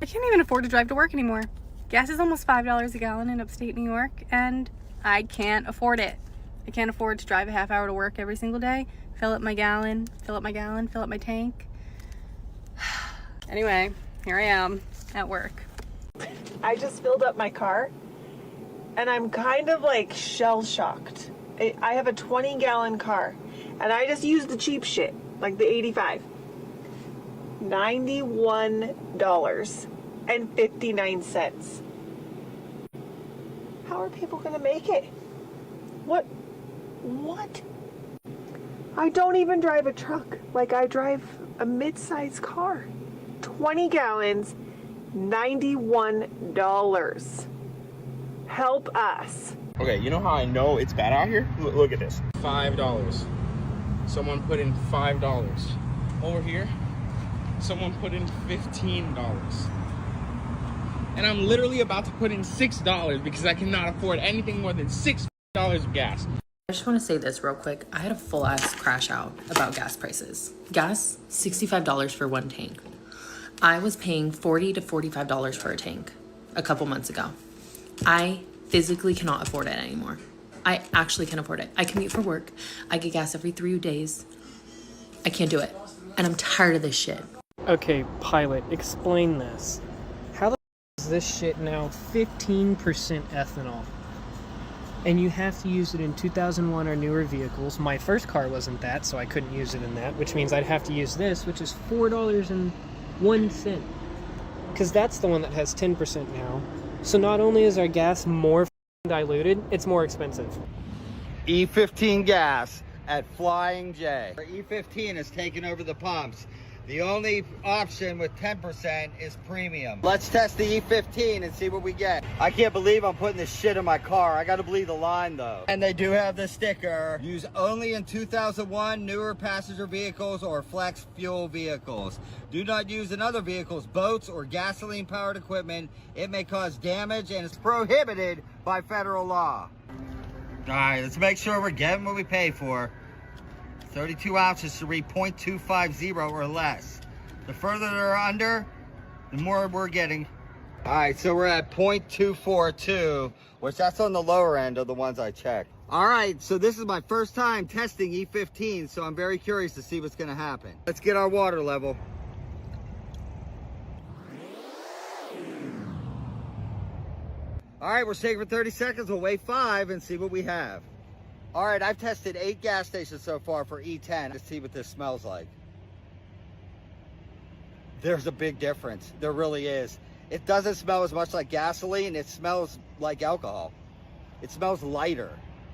I can't even afford to drive to work anymore. Gas is almost $5 a gallon in upstate New York, and I can't afford it. I can't afford to drive a half hour to work every single day, fill up my gallon, fill up my tank. Anyway, here I am at work. I just filled up my car, and I'm kind of like shell-shocked. I have a 20-gallon car, and I just used the cheap shit, like the E15. $91.59. How are people gonna make it? What? I don't even drive a truck. Like, I drive a mid-sized car. 20 gallons, $91. Help us. Okay, you know how I know it's bad out here? Look at this. $5. Someone put in $5. Over here, someone put in $15. And I'm literally about to put in $6 because I cannot afford anything more than $6 of gas. I just want to say this real quick. I had a full ass crash out about gas prices. Gas, $65 for one tank. I was paying $40 to $45 for a tank a couple months ago. I physically cannot afford it anymore. I actually can't afford it. I commute for work. I get gas every 3 days. I can't do it. And I'm tired of this shit. Okay, pilot, explain this. How the f is this shit now 15% ethanol? And you have to use it in 2001 or newer vehicles. My first car wasn't that, so I couldn't use it in that, which means I'd have to use this, which is $4.01. Because that's the one that has 10% now. So not only is our gas more diluted, it's more expensive. E15 gas at Flying J. E15 is taking over the pumps. The only option with 10% is premium. Let's test the E15 and see what we get. I can't believe I'm putting this shit in my car. I gotta believe the line though. And they do have the sticker. Use only in 2001 newer passenger vehicles or flex fuel vehicles. Do not use in other vehicles, boats, or gasoline powered equipment. It may cause damage and is prohibited by federal law. All right, let's make sure we're getting what we pay for. 32 ounces to read 0.250 or less. The further they're under, the more we're getting. All right, so we're at 0.242, which that's on the lower end of the ones I checked. All right, so this is my first time testing E15, so I'm very curious to see what's gonna happen. Let's get our water level. All right, we're staying for 30 seconds. We'll wait 5 and see what we have. All right, I've tested 8 gas stations so far for E10 to see what this smells like. There's a big difference. There really is. It doesn't smell as much like gasoline. It smells like alcohol. It smells lighter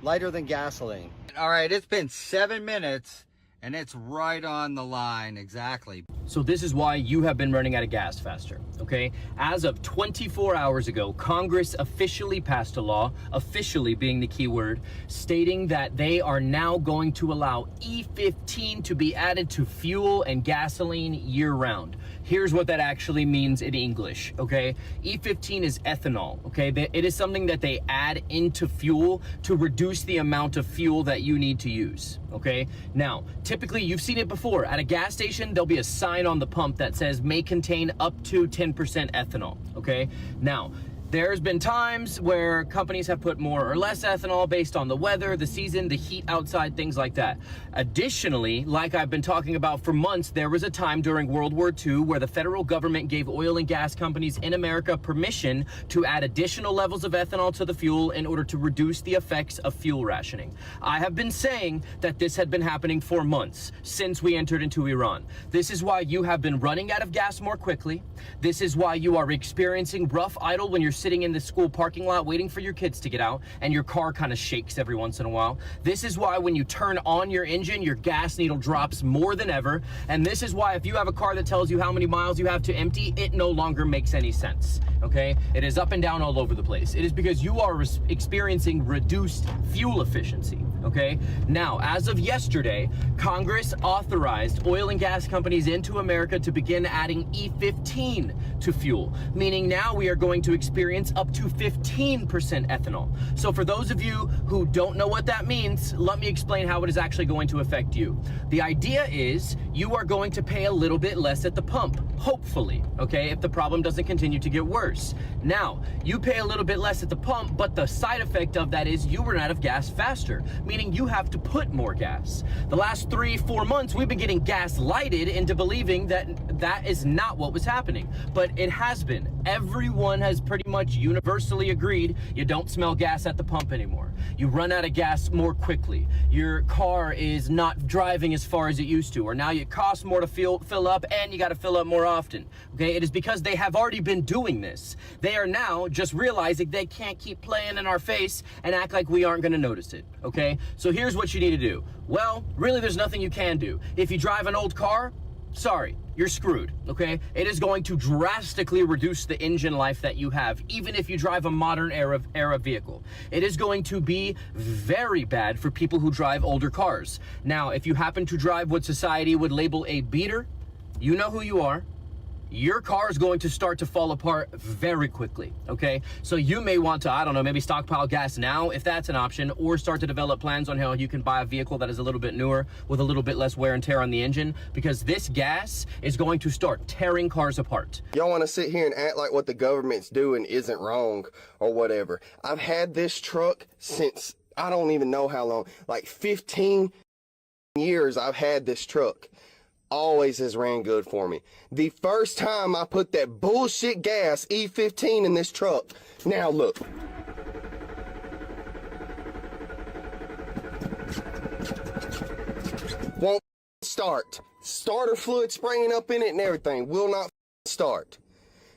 than gasoline. All right, it's been 7 minutes and it's right on the line, exactly. So this is why you have been running out of gas faster, okay? As of 24 hours ago, Congress officially passed a law, officially being the key word, stating that they are now going to allow E15 to be added to fuel and gasoline year-round. Here's what that actually means in English, okay? E15 is ethanol, okay? It is something that they add into fuel to reduce the amount of fuel that you need to use, okay? Now, typically, you've seen it before. At a gas station, there'll be a sign on the pump that says may contain up to 10% ethanol, okay? Now, there's been times where companies have put more or less ethanol based on the weather, the season, the heat outside, things like that. Additionally, like I've been talking about for months, there was a time during World War II where the federal government gave oil and gas companies in America permission to add additional levels of ethanol to the fuel in order to reduce the effects of fuel rationing. I have been saying that this had been happening for months since we entered into Iran. This is why you have been running out of gas more quickly. This is why you are experiencing rough idle when you're sitting in the school parking lot waiting for your kids to get out and your car kind of shakes every once in a while. This is why when you turn on your engine, your gas needle drops more than ever. And this is why if you have a car that tells you how many miles you have to empty, it no longer makes any sense, okay? It is up and down all over the place. It is because you are experiencing reduced fuel efficiency, okay? Now, as of yesterday, Congress authorized oil and gas companies into America to begin adding E15 to fuel, meaning now we are going to experience up to 15% ethanol. So for those of you who don't know what that means, let me explain how it is actually going to affect you. The idea is you are going to pay a little bit less at the pump. Hopefully, okay, if the problem doesn't continue to get worse. Now, you pay a little bit less at the pump, but the side effect of that is you run out of gas faster, meaning you have to put more gas. The last 3-4 months, we've been getting gaslighted into believing that that is not what was happening, but it has been. Everyone has pretty much universally agreed you don't smell gas at the pump anymore. You run out of gas more quickly. Your car is not driving as far as it used to, or now it costs more to fill up, and you got to fill up more often. Okay, it is because they have already been doing this. They are now just realizing they can't keep playing in our face and act like we aren't going to notice it. Okay, so here's what you need to do. Well, really, there's nothing you can do. If you drive an old car, sorry, you're screwed, okay? It is going to drastically reduce the engine life that you have, even if you drive a modern era vehicle. It is going to be very bad for people who drive older cars. Now, if you happen to drive what society would label a beater, you know who you are. Your car is going to start to fall apart very quickly, okay? So you may want to, I don't know, maybe stockpile gas now, if that's an option, or start to develop plans on how you can buy a vehicle that is a little bit newer with a little bit less wear and tear on the engine, because this gas is going to start tearing cars apart. Y'all want to sit here and act like what the government's doing isn't wrong or whatever. I've had this truck since, I don't even know how long, like 15 years I've had this truck. Always has ran good for me. The first time I put that bullshit gas E15 in this truck, now look. Won't start. Starter fluid spraying up in it and everything will not start.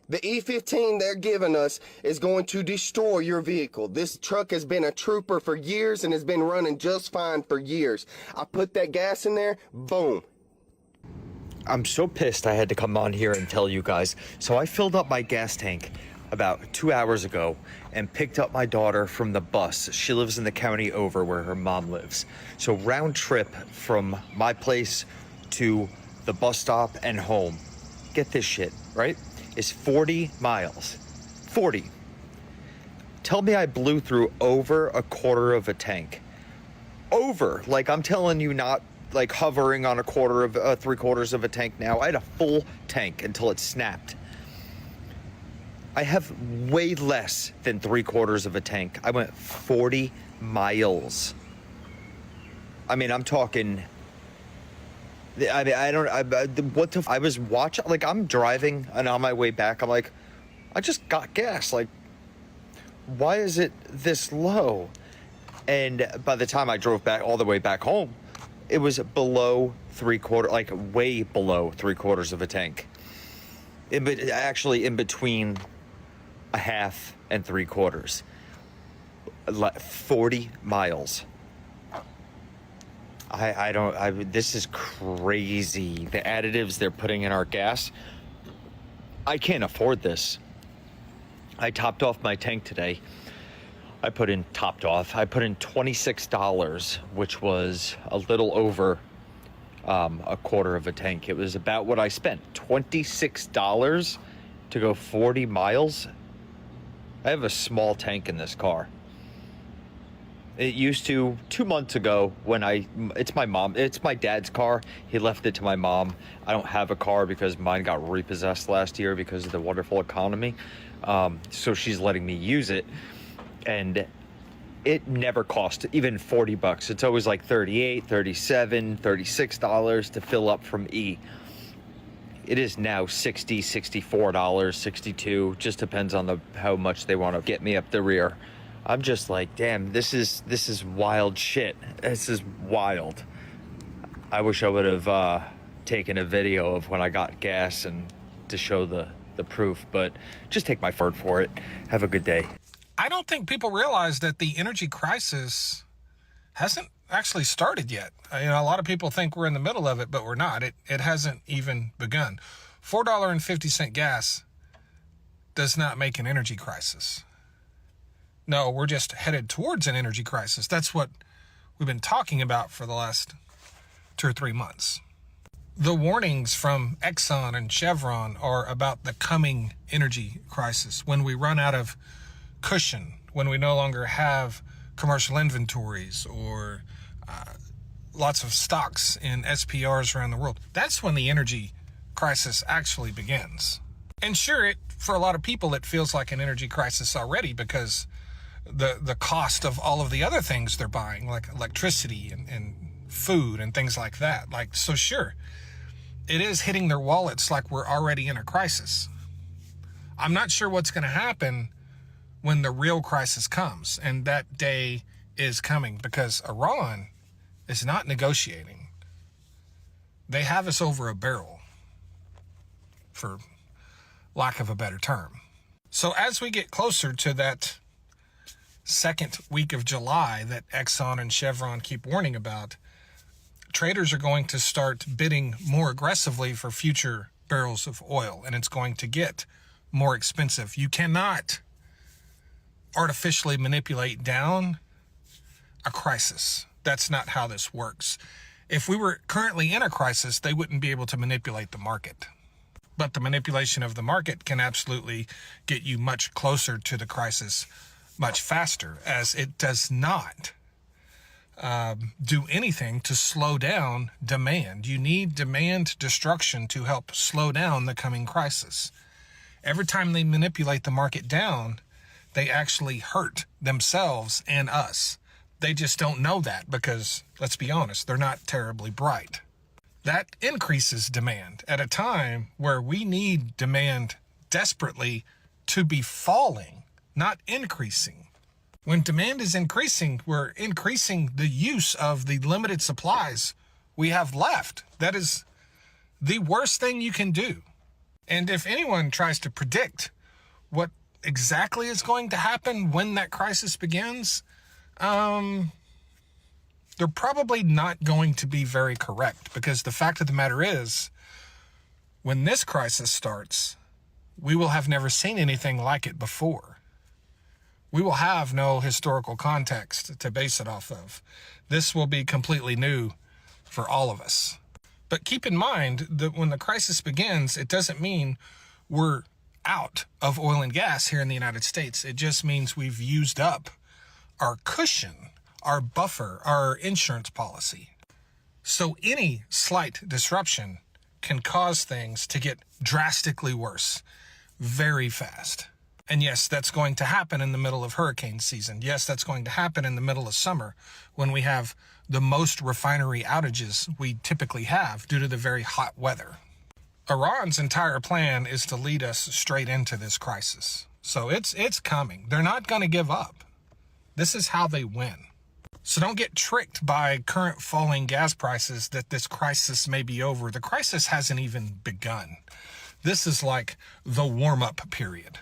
The E15 they're giving us is going to destroy your vehicle. This truck has been a trooper for years and has been running just fine for years. I put that gas in there, boom. I'm so pissed I had to come on here and tell you guys. So I filled up my gas tank about 2 hours ago and picked up my daughter from the bus. She lives in the county over where her mom lives. So round trip from my place to the bus stop and home, get this shit, right, is 40 miles. 40. Tell me I blew through over a quarter of a tank. Over, like I'm telling you, not like hovering on a quarter of 3/4 of a tank now. I had a full tank until it snapped. I have way less than 3/4 of a tank. I went 40 miles. I mean, I'm talking, I was watching, like I'm driving and on my way back, I'm like, I just got gas. Like, why is it this low? And by the time I drove back all the way back home, it was below 3/4, like way below 3/4 of a tank. Actually in between a half and 3/4. 40 miles. This is crazy. The additives they're putting in our gas. I can't afford this. I topped off my tank today. I put in $26, which was a little over a quarter of a tank. It was about what I spent. $26 to go 40 miles. I have a small tank in this car. It used to 2 months ago when it's my dad's car. He left it to my mom. I don't have a car because mine got repossessed last year because of the wonderful economy. So she's letting me use it. And it never cost even 40 bucks. It's always like $38, $37, $36 to fill up from E. It is now $60, $64, $62, just depends on how much they want to get me up the rear. I'm just like, damn, this is wild shit. This is wild. I wish I would have taken a video of when I got gas and to show the proof, but just take my word for it. Have a good day. I don't think people realize that the energy crisis hasn't actually started yet. A lot of people think we're in the middle of it, but we're not. It hasn't even begun. $4.50 gas does not make an energy crisis. No, we're just headed towards an energy crisis. That's what we've been talking about for the last 2 or 3 months. The warnings from Exxon and Chevron are about the coming energy crisis. When we run out of cushion, when we no longer have commercial inventories or lots of stocks in SPRs around the world, that's when the energy crisis actually begins. And sure, for a lot of people, it feels like an energy crisis already because the cost of all of the other things they're buying, like electricity and food and things like that. Like, so sure, it is hitting their wallets like we're already in a crisis. I'm not sure what's going to happen when the real crisis comes, and that day is coming, because Iran is not negotiating. They have us over a barrel, for lack of a better term. So as we get closer to that second week of July that Exxon and Chevron keep warning about, traders are going to start bidding more aggressively for future barrels of oil, and it's going to get more expensive. You cannot artificially manipulate down a crisis. That's not how this works. If we were currently in a crisis, they wouldn't be able to manipulate the market. But the manipulation of the market can absolutely get you much closer to the crisis much faster, as it does not do anything to slow down demand. You need demand destruction to help slow down the coming crisis. Every time they manipulate the market down, they actually hurt themselves and us. They just don't know that because, let's be honest, they're not terribly bright. That increases demand at a time where we need demand desperately to be falling, not increasing. When demand is increasing, we're increasing the use of the limited supplies we have left. That is the worst thing you can do. And if anyone tries to predict what exactly is going to happen when that crisis begins, they're probably not going to be very correct, because the fact of the matter is, when this crisis starts, we will have never seen anything like it before. We will have no historical context to base it off of. This will be completely new for all of us. But keep in mind that when the crisis begins, it doesn't mean we're out of oil and gas here in the United States. It just means we've used up our cushion, our buffer, our insurance policy. So any slight disruption can cause things to get drastically worse very fast. And yes, that's going to happen in the middle of hurricane season. Yes, that's going to happen in the middle of summer when we have the most refinery outages we typically have due to the very hot weather. Iran's entire plan is to lead us straight into this crisis. So it's coming. They're not going to give up. This is how they win. So don't get tricked by current falling gas prices that this crisis may be over. The crisis hasn't even begun. This is like the warm-up period.